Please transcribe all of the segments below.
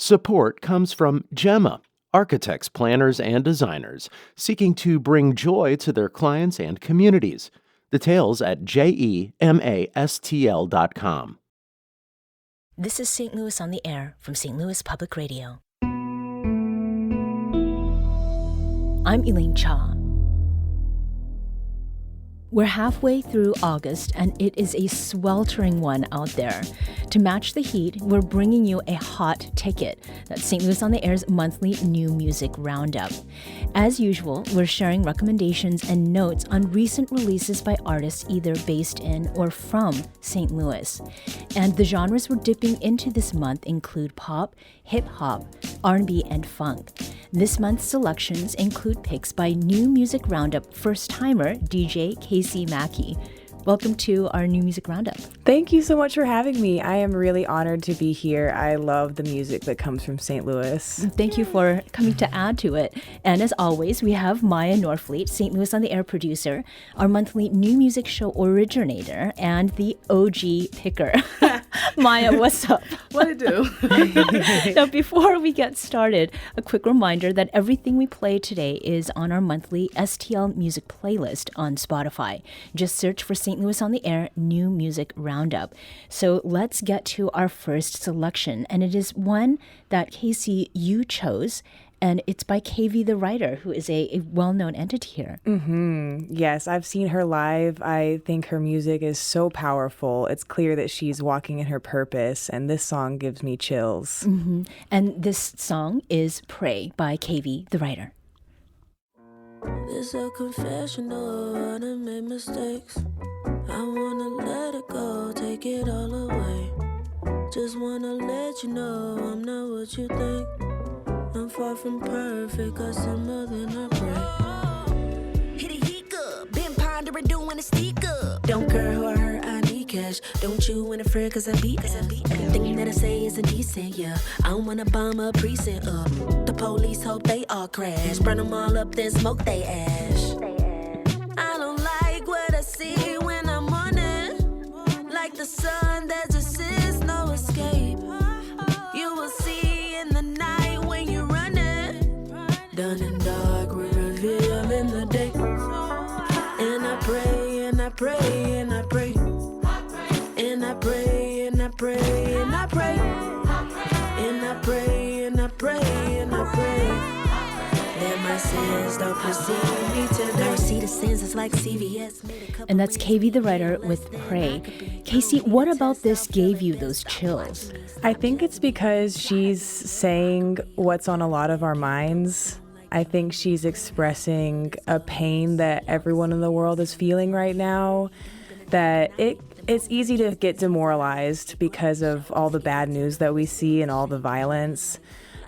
Support comes from Gemma, architects, planners, and designers seeking to bring joy to their clients and communities. Details at gemastl.com. This is St. Louis on the Air from St. Louis Public Radio. I'm Elaine Cha. We're halfway through August, and it is a sweltering one out there. To match the heat, we're bringing you a hot ticket. That's St. Louis on the Air's monthly new music roundup. As usual, we're sharing recommendations and notes on recent releases by artists either based in or from St. Louis. And the genres we're dipping into this month include pop, hip-hop, R&B, and funk. This month's selections include picks by New Music Roundup first-timer DJ KC Mackey. Welcome to our New Music Roundup. Thank you so much for having me. I am really honored to be here. I love the music that comes from St. Louis. Thank you for coming to add to it. And as always, we have Miya Norfleet, St. Louis on the Air producer, our monthly new music show originator, and the OG picker. Miya, what's up? What it do? Now, before we get started, a quick reminder that everything we play today is on our monthly STL music playlist on Spotify. Just search for St. Louis on the Air New Music Roundup. So let's get to our first selection, and it is one that Casey, you chose, and it's by KV the Writer, who is a well-known entity here. Yes, I've seen her live. I think her music is so powerful. It's clear that she's walking in her purpose, and this song gives me chills. And this song is Pray by KV the Writer. It's a confessional, I done made mistakes. I wanna let it go, take it all away. Just wanna let you know I'm not what you think. I'm far from perfect, got some more than I pray. Hit a hiccup, been pondering, doing a stick up. Don't care who I hurt, I need cash. Don't you interfere, cause I beat everything that I say is indecent, yeah. I don't wanna bomb a precinct up. The police hope they all crash. Burn them all up, then smoke they ash. I don't like what I see when I'm running. Like the sun, there's just is no escape. You will see in the night when you're running. Done in dark, we reveal in the day. And I pray, and I pray, and I pray. And I pray, and I pray, and I pray. And I pray, and I pray, and I pray. That my sins don't precede me today. See the sins is like CVS. And that's KV the Writer with Pray. Casey, what about this gave you those chills? I think it's because she's saying what's on a lot of our minds. I think she's expressing a pain that everyone in the world is feeling right now, that it's easy to get demoralized because of all the bad news that we see and all the violence.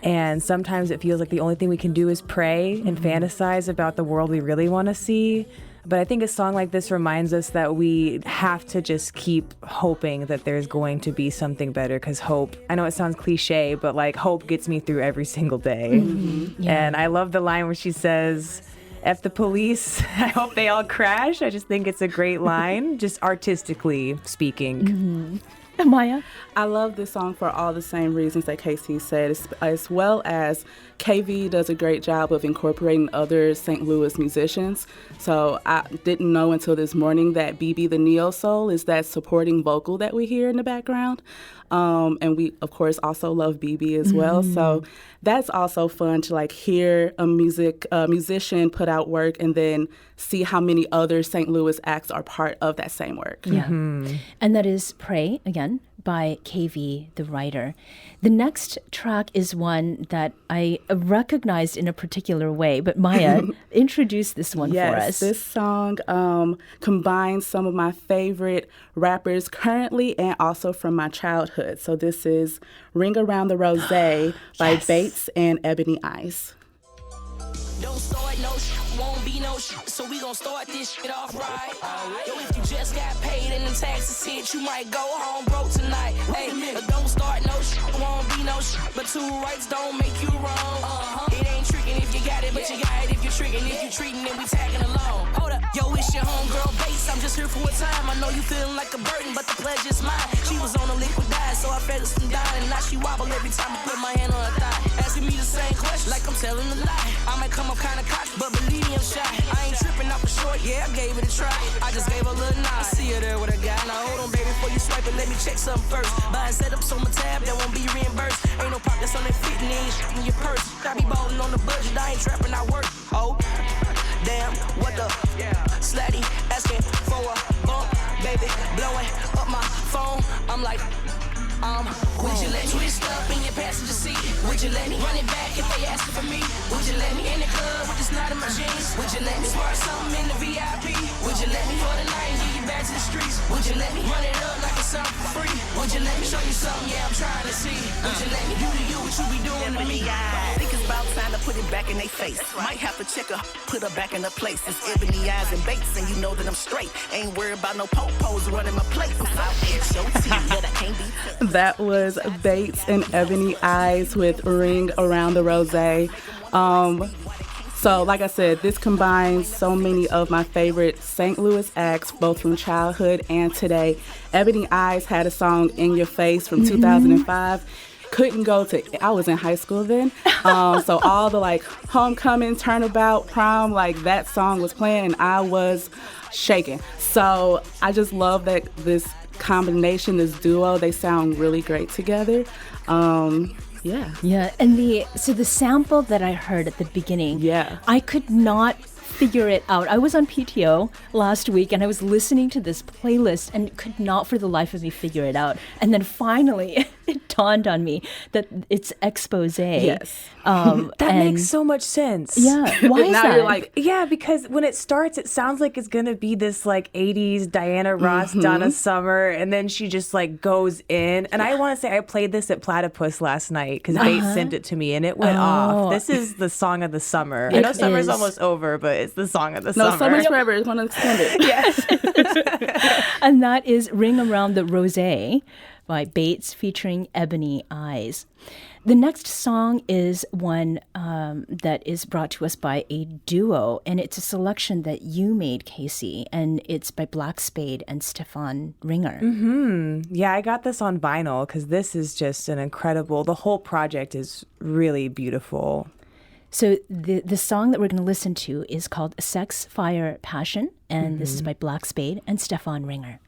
And sometimes it feels like the only thing we can do is pray and fantasize about the world we really want to see. But I think a song like this reminds us that we have to just keep hoping that there's going to be something better, because hope, I know it sounds cliche, but like hope gets me through every single day. Yeah. And I love the line where she says, F the police, I hope they all crash. I just think it's a great line, just artistically speaking. Miya? I love this song for all the same reasons that Casey said, as well as KV does a great job of incorporating other St. Louis musicians. So I didn't know until this morning that BB the Neo Soul is that supporting vocal that we hear in the background. And we, of course, also love BB as well. So that's also fun to like hear a musician put out work and then see how many other St. Louis acts are part of that same work. Yeah. And that is Pray, again, by KV the Writer. The next track is one that I recognized in a particular way, but Miya, introduce this one for us. Yes, this song combines some of my favorite rappers currently and also from my childhood. So this is Ring Around the Rosé by Bates and Ebony Eyes. Don't start no shit, won't be no shit, so we gon' start this shit off right. Yo, if you just got paid and the taxes hit, you might go home broke tonight. Hey, don't start no shit, won't be no shit, but two rights don't make you wrong. It ain't tricking if you got it, but you got it if you're tricking. If you treating it, we tagging along. Hold up, yo, it's your homegirl Bates, I'm just here for a time. I know you feeling like a burden, but the pleasure's mine. She was on a liquid diet, so I fed her some dine, and now she wobble every time I put my hand on her question like I'm telling a lie. I might come up kinda cocky, but believe me, I'm shy. I ain't tripping off for short, yeah, I gave it a try. I just gave her a little nod. See her there with a guy. Now hold on, baby, before you swipe it, let me check something first. Buying setups on my tab that won't be reimbursed. Ain't no pockets on that fit, and ain't shit in your purse. I be ballin' on the budget, I ain't trapping, I work. Oh, damn, what the? Slatty, asking for a bump, baby, blowing up my phone. I'm like, would you let me twist up in your passenger seat? Would you let me run it back if they asking for me? Would you let me in the club with this knot in my jeans? Would you let me spark something in the VIP? Would you let me for the night and get you back to the streets? Would you let me run it up like it's something for free? Would you let me show you something? Yeah, I'm trying to see. Would you let me do to you what you be doing to me? I think it's about time to put it back in their face. Might have to check her, put her back in her place. It's ebony eyes and baits, and you know that I'm straight. Ain't worried about no po-pos running my place. I'm out at your team, yeah, that can't be. That was Bates and Ebony Eyes with Ring Around the Rosé. So like I said, this combines so many of my favorite St. Louis acts, both from childhood and today. Ebony Eyes had a song, In Your Face, from 2005. Couldn't go to, I was in high school then. So all the like homecoming, turnabout, prom, like that song was playing and I was shaking. So I just love that this combination, this duo, they sound really great together. Yeah, and the sample that I heard at the beginning, I could not figure it out. I was on PTO last week and I was listening to this playlist and could not for the life of me figure it out. And then finally it dawned on me that it's expose. Yes. That makes so much sense. Yeah. Why is now that? You're like, yeah, because when it starts, it sounds like it's going to be this like 80s Diana Ross, Donna Summer, and then she just like goes in. And I want to say I played this at Platypus last night because Bates sent it to me and it went off. This is the song of the summer. I know summer's almost over, but it's the song of the summer. No, Summer's Forever is one of the extended. Yes. And that is Ring Around the Rosé by Bates featuring Ebony Eyes. The next song is one that is brought to us by a duo, and it's a selection that you made, KC, and it's by Black Spade and Stefan Ringer. Yeah, I got this on vinyl because this is just an incredible, the whole project is really beautiful. So the song that we're going to listen to is called Sex, Fire, Passion, and this is by Black Spade and Stefan Ringer.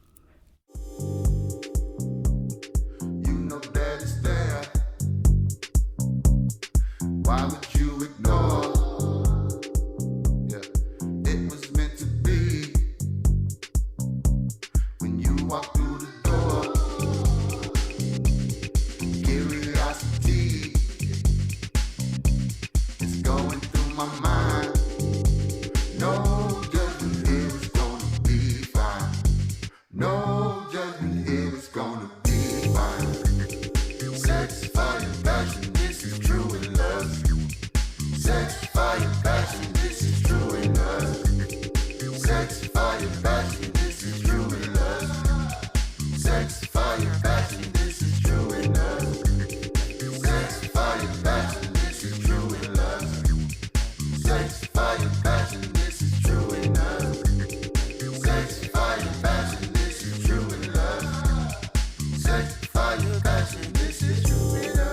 Why would you ignore? Yeah, it was meant to be. When you walk through the door, curiosity is going through my mind. No judgment here, it's gonna be fine. No judgment here, it's gonna be fine. Sex, fire, passion, this is true in love. Sex, fire, passion, this is true in love. Sex, fire, passion, this is true in love. Sex, fire, passion, this is true in love. Sex, fire, passion, this is true in love. Sex, fire, passion, this is true in love. Sex, fire, passion, this is true in love. Sex, fire, passion, this is true in love.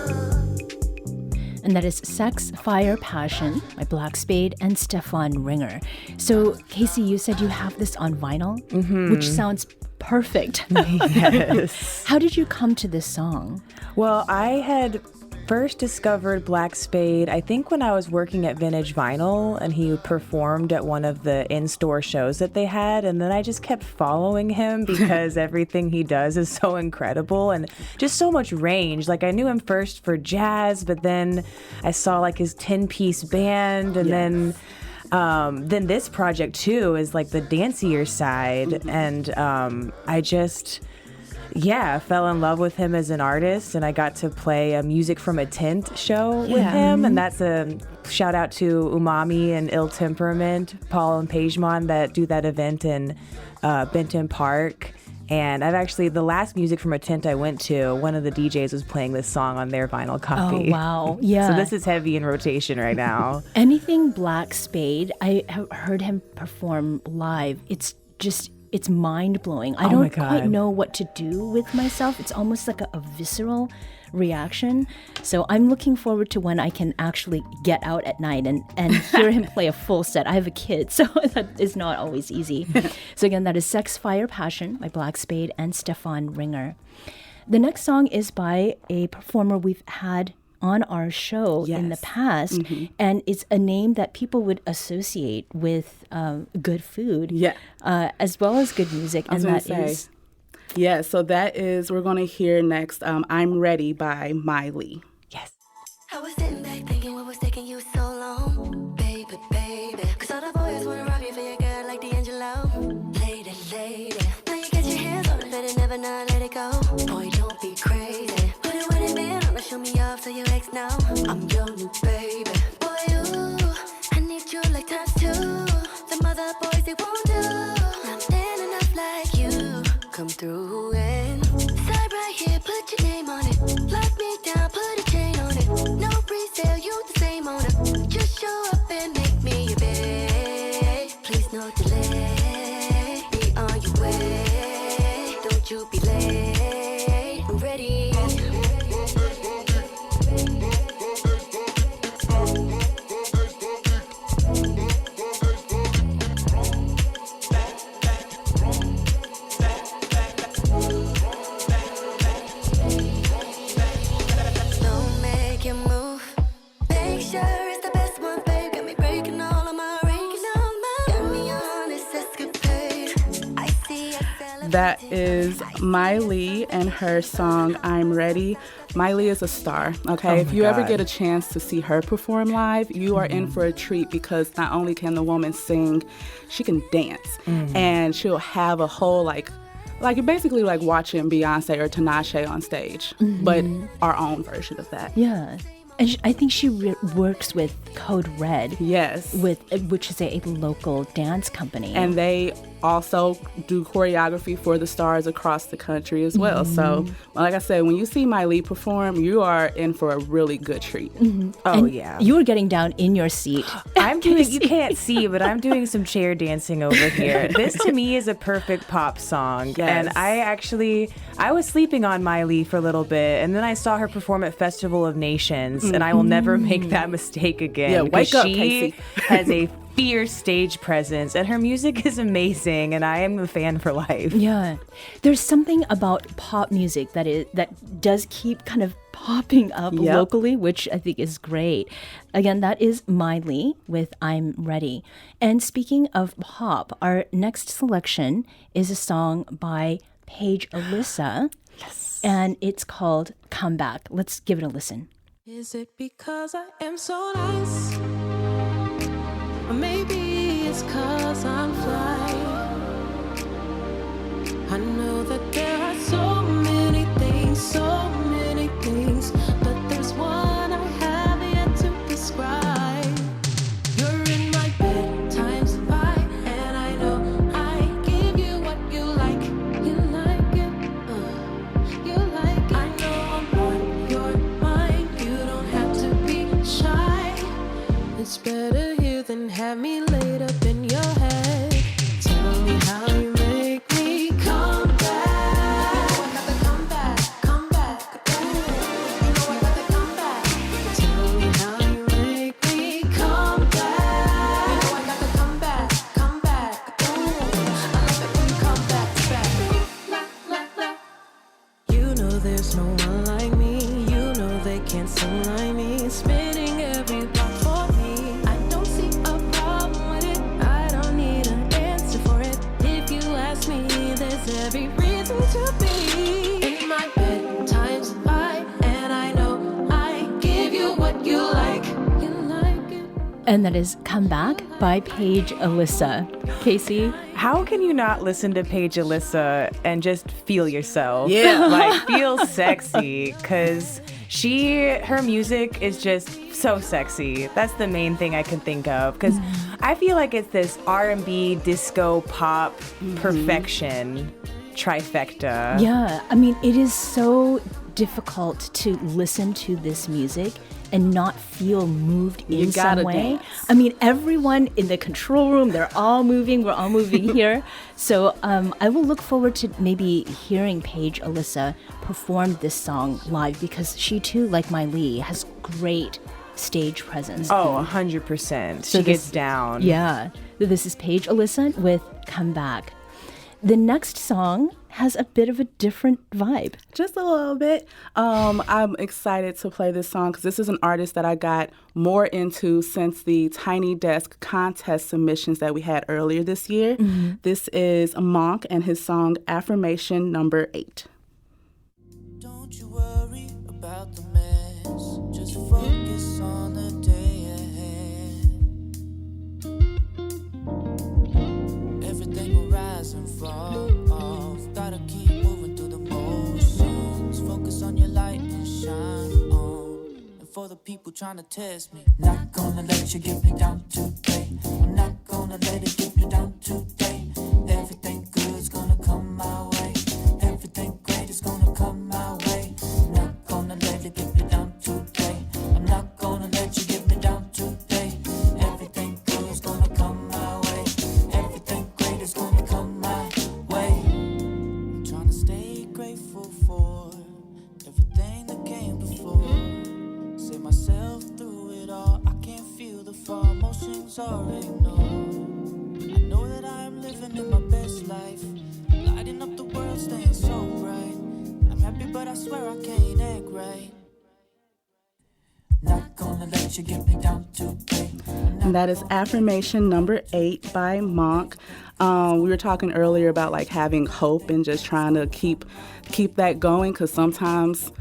And that is Sex, Fire, Passion by Black Spade and Stefan Ringer. So, Casey, you said you have this on vinyl, which sounds perfect. Yes. How did you come to this song? Well, I had first discovered Black Spade, I think when I was working at Vintage Vinyl and he performed at one of the in-store shows that they had. And then I just kept following him because everything he does is so incredible and just so much range. Like I knew him first for jazz, but then I saw like his 10-piece band and then this project too is like the dancier side. And I just... I fell in love with him as an artist, and I got to play a Music from a Tent show with him, and that's a shout out to Umami and Ill Temperament, Paul and Paige that do that event in Benton Park. And I've actually, the last Music from a Tent I went to, one of the DJs was playing this song on their vinyl copy. Oh, wow. Yeah. So this is heavy in rotation right now. Anything Black Spade, I have heard him perform live. It's mind-blowing. I don't quite know what to do with myself. It's almost like a visceral reaction. So I'm looking forward to when I can actually get out at night and hear him play a full set. I have a kid, so that is not always easy. So again, that is Sex, Fire, Passion by Black Spade and Stefan Ringer. The next song is by a performer we've had on our show in the past, and it's a name that people would associate with good food, as well as good music, and that is... Yeah, so that is, we're going to hear next, I'm Ready by Miley. Yes. I was sitting back thinking what was taking you so long, baby, baby. Cause all the boys wanna rob you for your girl like D'Angelo. Lady, lady. Now you get your hands on it, better never not let it go. Boy, don't be crazy. Put it with it, man, I'ma show me off so your ex know. I'm your new baby. Boy, ooh, I need you like times two. The mother boys, they won't do. Not man enough like you. Come through and side right here, put your name on it. Lock me down, put a chain on it. No pre-sale, you the same owner. Just show up and make me your babe. Please no delay. Be on your way. Don't you be late. I'm ready. That is Miley and her song, I'm Ready. Miley is a star, okay? If you ever get a chance to see her perform live, you are in for a treat because not only can the woman sing, she can dance. And she'll have a whole, like you're basically like watching Beyonce or Tinashe on stage, but our own version of that. Yeah. And I think she works with Code Red. Yes. Which is a local dance company. And they also do choreography for the stars across the country as well. So, like I said, when you see Miley perform, you are in for a really good treat. Oh, yeah. You were getting down in your seat. I'm doing, you can't see, but I'm doing some chair dancing over here. This to me is a perfect pop song. Yes. And I was sleeping on Miley for a little bit, and then I saw her perform at Festival of Nations, and I will never make that mistake again. Yeah, wake up, she Casey. has a fierce stage presence, and her music is amazing, and I am a fan for life. Yeah. There's something about pop music that does keep kind of popping up locally, which I think is great. Again, that is Miley with I'm Ready. And speaking of pop, our next selection is a song by Paige Alyssa. Yes. And it's called Come Back. Let's give it a listen. Is it because I am so nice? Or maybe it's 'cause I'm fly. I know that there are so many things, but there's one I have yet to describe. You're in my bed times 5, and I know I give you what you like. You like it, you like it. I know I'm on your mind. You don't have to be shy. It's better here than have me laid up in your head. Tell me how you make me come back. You know I got to come back, come back. Ooh, you know I got to come back. Tell me how you make me come back. You know I got to come back, come back. Ooh, I love it when you come back, back. La, la, la. You know there's no one like me. You know they can't sing like me. Spinning every block for me. I don't see a problem with it. I don't need an answer for it. If you ask me, there's every reason to be in my bed times 5, and I know I give you what you like. You like it. And that is Come Back by Paige Alyssa. Casey? How can you not listen to Paige Alyssa and just feel yourself? Yeah. Like, feel sexy, because her music is just so sexy. That's the main thing I can think of, because I feel like it's this R&B, disco, pop perfection trifecta. Yeah, I mean, it is so difficult to listen to this music and not feel moved in You gotta some way. dance. I mean, everyone in the control room, they're all moving. We're all moving here. So I will look forward to maybe hearing Paige Alyssa perform this song live, because she too, like my Lee, has great stage presence. Oh, 100%. So She this- gets down. Yeah. This is Paige Alyssa with Come Back. The next song has a bit of a different vibe. Just a little bit. I'm excited to play this song because this is an artist that I got more into since the Tiny Desk contest submissions that we had earlier this year. This is Monk and his song Affirmation Number 8. Don't you worry about the mess. Just focus on the day ahead. Everything will rise and fall off. Gotta keep moving through the motions. Focus on your light and shine on. And for the people trying to test me, not gonna let you get me down today. I'm not gonna let it get me down today. Everything good's gonna come my way. Everything great is gonna come my way. Not gonna let it get me down today. I'm not gonna let you get me down today. Everything good's gonna come my way. Everything great is gonna come my way. I'm trying to stay grateful for everything that came before. Say myself through it all. I can't feel the fall. Emotions are ignored. I know that I am living in my best life. Lighting up the world, staying so bright. I'm happy, but I swear I can't act right. Not gonna let you get me down today. And that is Affirmation Number 8 by Monk. We were talking earlier about like having hope and just trying to keep that going, because sometimes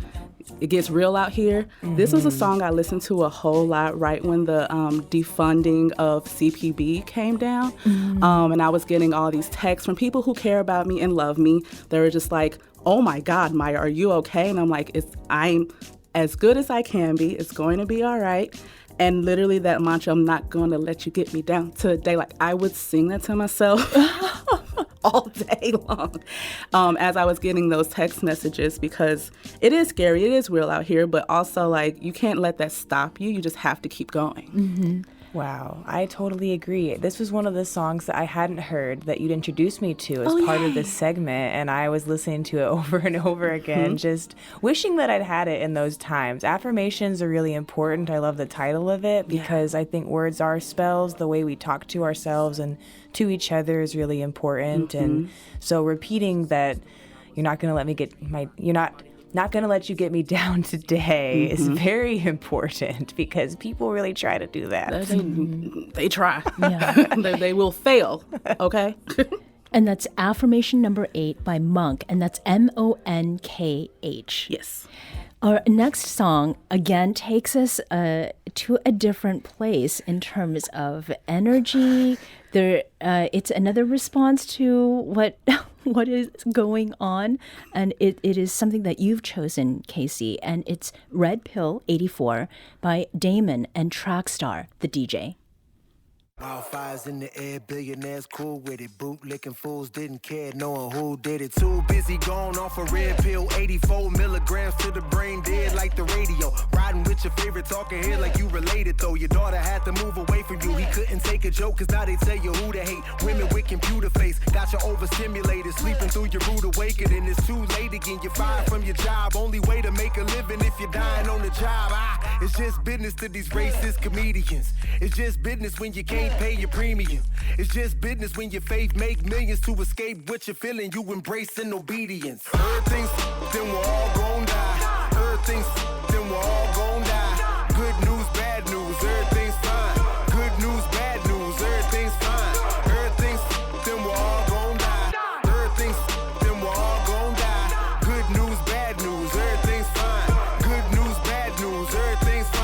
it gets real out here. This was a song I listened to a whole lot right when the defunding of CPB came down. And I was getting all these texts from people who care about me and love me. They were just like, oh my God, Maya, are you okay? And I'm like, I'm as good as I can be. It's going to be all right. And literally that mantra, I'm not going to let you get me down today. Like I would sing that to myself all day long as I was getting those text messages, because it is scary. It is real out here, but also like you can't let that stop you. You just have to keep going. Wow, I totally agree. This was one of the songs that I hadn't heard that you'd introduced me to as part of this segment, and I was listening to it over and over again, just wishing that I'd had it in those times. Affirmations are really important. I love the title of it because I think words are spells. The way we talk to ourselves and to each other is really important. And so repeating that you're not going to let me get not going to let you get me down today is very important, because people really try to do that. They try. Yeah. They will fail, okay? And that's Affirmation Number 8 by Monk, and that's Monkh. Yes. Our next song, again, takes us to a different place in terms of energy. It's another response to what is going on, and it is something that you've chosen, KC, and it's Red Pill 84 by Daemon and Trackstar, the DJ. Wildfires in the air, billionaires cool with it. Bootlicking fools didn't care, knowing who did it. Too busy going off a red pill, 84 milligrams to the brain, dead like the radio. Riding with your favorite talking head like you related though. Your daughter had to move away from you. He couldn't take a joke, cause now they tell you who to hate. Women with computer face, got you overstimulated. Sleeping through your rude awakening. It's too late again, you're fired from your job. Only way to make a living if you're dying on the job. It's just business to these racist comedians. It's just business when you can't pay your premium. It's just business when your faith make millions. To escape what you're feeling, you embracing obedience. Everything's then we're all gon' die. Everything's then we're all gon' die. Good news, bad news, everything's fine. Good news, bad news, everything's fine. Everything's then we're all gon' die. Everything's then we're all gon' die. Good news, bad news, everything's fine. Good news, bad news, everything's fine.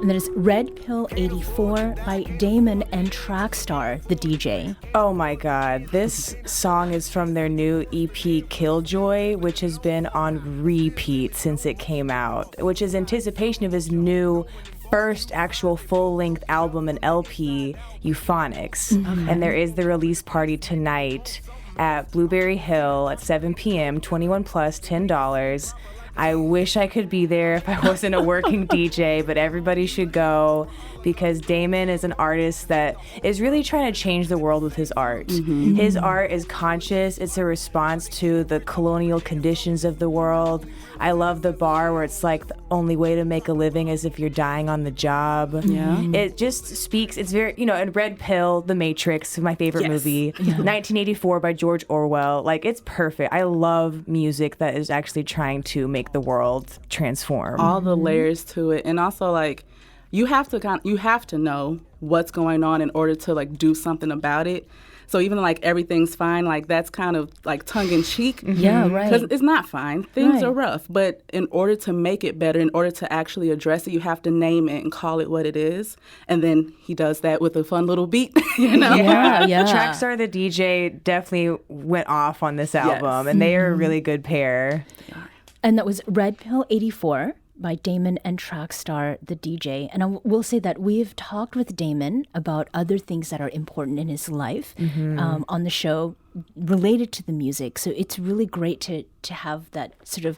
And that is Red Pill 84 by Daemon and Trackstar, the DJ. Oh my God, this song is from their new EP Killjoy, which has been on repeat since it came out, which is anticipation of his new first actual full-length album and LP, Euphonics. And there is the release party tonight at Blueberry Hill at 7 p.m., 21 plus, $10. I wish I could be there if I wasn't a working DJ, but everybody should go because Daemon is an artist that is really trying to change the world with his art. His art is conscious. It's a response to the colonial conditions of the world. I love the bar where it's like the only way to make a living is if you're dying on the job. Yeah. It just speaks, it's very, and Red Pill, The Matrix, my favorite movie, 1984 by George Orwell. Like, it's perfect. I love music that is actually trying to make the world transform. All the layers to it. And also, like, you have to know what's going on in order to, like, do something about it. So even like everything's fine, like that's kind of like tongue in cheek. Yeah, right. Because it's not fine. Things are rough. But in order to make it better, in order to actually address it, you have to name it and call it what it is. And then he does that with a fun little beat, Yeah. Trackstar, the DJ, definitely went off on this album, and they are a really good pair. They are. And that was Red Pill 84 by Daemon and Trackstar, the DJ. And I will say that we've talked with Daemon about other things that are important in his life on the show related to the music. So it's really great to have that sort of,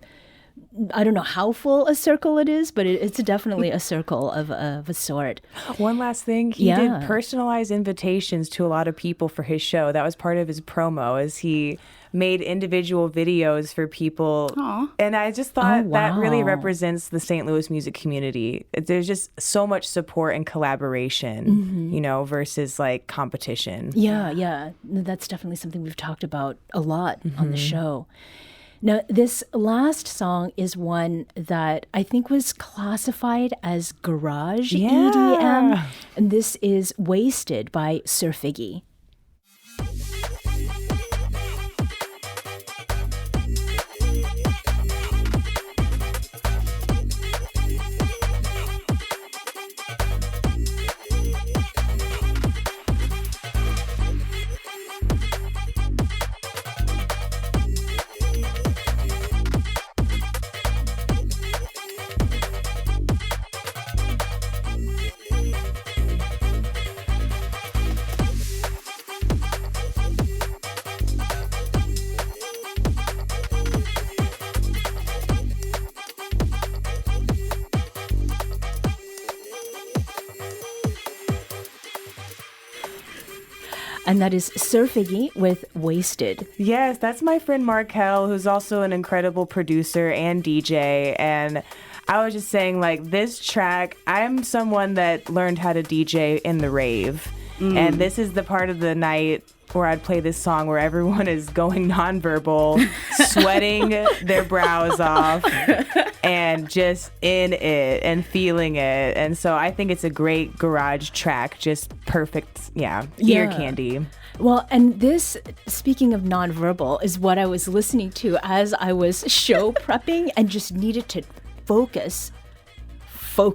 I don't know how full a circle it is, but it's definitely a circle of a sort. One last thing, he did personalized invitations to a lot of people for his show. That was part of his promo, as he made individual videos for people. Aww. And I just thought that really represents the St. Louis music community. There's just so much support and collaboration, versus like competition. Yeah. That's definitely something we've talked about a lot on the show. Now, this last song is one that I think was classified as garage EDM. And this is Wasted by Sir Figgy. And that is Sir Figgy with Wasted. Yes, that's my friend Markel, who's also an incredible producer and DJ. And I was just saying, like, this track, I'm someone that learned how to DJ in the rave. And this is the part of the night where I'd play this song where everyone is going nonverbal, sweating their brows off, and just in it and feeling it. And so I think it's a great garage track, just perfect, ear candy. Well, and this, speaking of nonverbal, is what I was listening to as I was show prepping and just needed to focus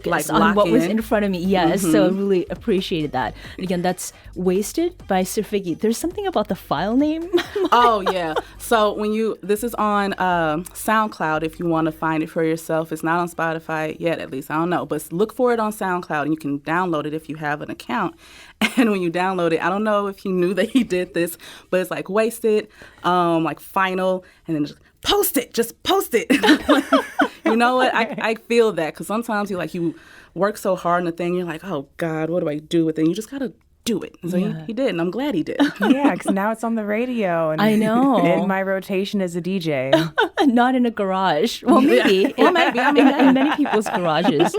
like on what was in front of me. Yes, so I really appreciated that. And again, that's Wasted by Sir Figgy. There's something about the file name. Oh, yeah. So this is on SoundCloud if you want to find it for yourself. It's not on Spotify yet, at least. I don't know. But look for it on SoundCloud, and you can download it if you have an account. And when you download it, I don't know if he knew that he did this, but it's like Wasted, like final, and then just post it. You know what? I feel that, because sometimes you work so hard on the thing, you're like, oh God, what do I do with it? And you just gotta do it. And so he did, and I'm glad he did. Yeah, because now it's on the radio. And I know. In my rotation as a DJ. Not in a garage. Well, maybe. Well, maybe. In many people's garages.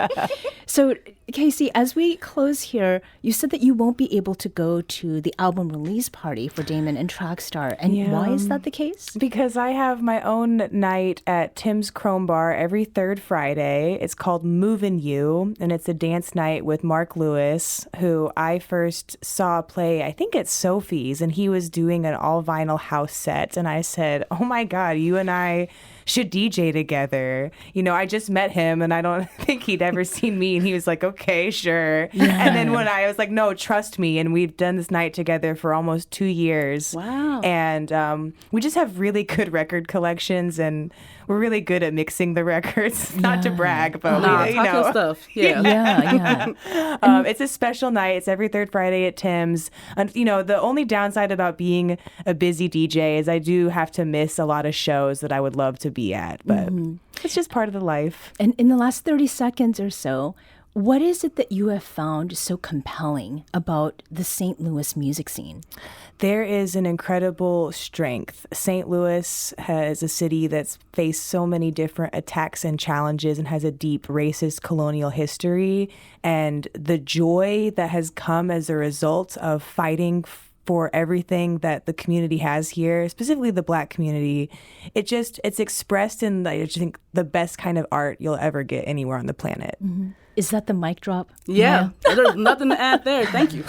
So, Casey, as we close here, you said that you won't be able to go to the album release party for Daemon and Trackstar. And why is that the case? Because I have my own night at Tim's Chrome Bar every third Friday. It's called Movin' You, and it's a dance night with Mark Lewis, who I first saw play, I think at Sophie's, and he was doing an all-vinyl house set. And I said, oh my God, you and I should DJ together. I just met him and I don't think he'd ever seen me. And he was like, okay, sure. Yeah. And then when I was like, no, trust me. And we've done this night together for almost 2 years. Wow. And we just have really good record collections, and we're really good at mixing the records. Not to brag, but talk your stuff. Yeah. It's a special night. It's every third Friday at Tim's. And the only downside about being a busy DJ is I do have to miss a lot of shows that I would love to be at, but it's just part of the life. And in the last 30 seconds or so, what is it that you have found so compelling about the St. Louis music scene? There is an incredible strength. St. Louis is a city that's faced so many different attacks and challenges and has a deep racist colonial history. And the joy that has come as a result of fighting for everything that the community has here, specifically the Black community, it's expressed in, I think, the best kind of art you'll ever get anywhere on the planet. Mm-hmm. Is that the mic drop? Yeah. There's nothing to add there. Thank you.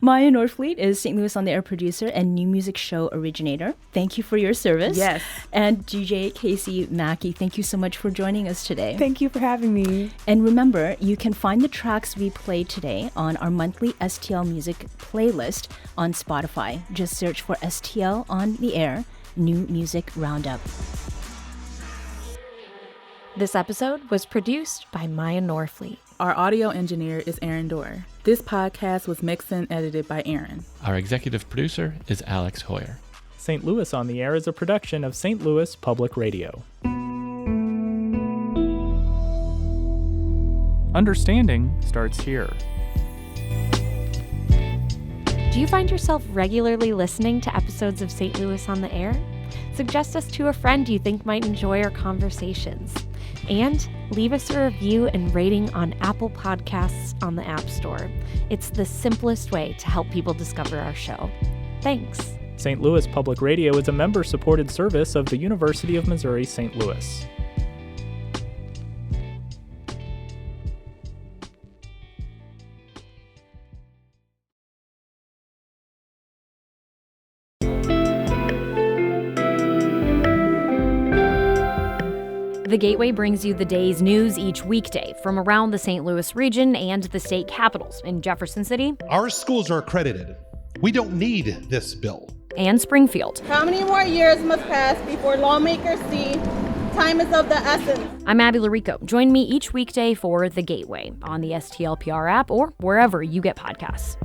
Miya Norfleet is St. Louis on the Air producer and new music show originator. Thank you for your service. Yes. And DJ KC Mackey, thank you so much for joining us today. Thank you for having me. And remember, you can find the tracks we played today on our monthly STL Music playlist on Spotify. Just search for STL on the Air, New Music Roundup. This episode was produced by Miya Norfleet. Our audio engineer is Aaron Dorr. This podcast was mixed and edited by Aaron. Our executive producer is Alex Hoyer. St. Louis on the Air is a production of St. Louis Public Radio. Understanding starts here. Do you find yourself regularly listening to episodes of St. Louis on the Air? Suggest us to a friend you think might enjoy our conversations. And leave us a review and rating on Apple Podcasts on the App Store. It's the simplest way to help people discover our show. Thanks. St. Louis Public Radio is a member-supported service of the University of Missouri St. Louis. The Gateway brings you the day's news each weekday from around the St. Louis region and the state capitals in Jefferson City. Our schools are accredited. We don't need this bill. And Springfield. How many more years must pass before lawmakers see time is of the essence? I'm Abby Larico. Join me each weekday for The Gateway on the STLPR app or wherever you get podcasts.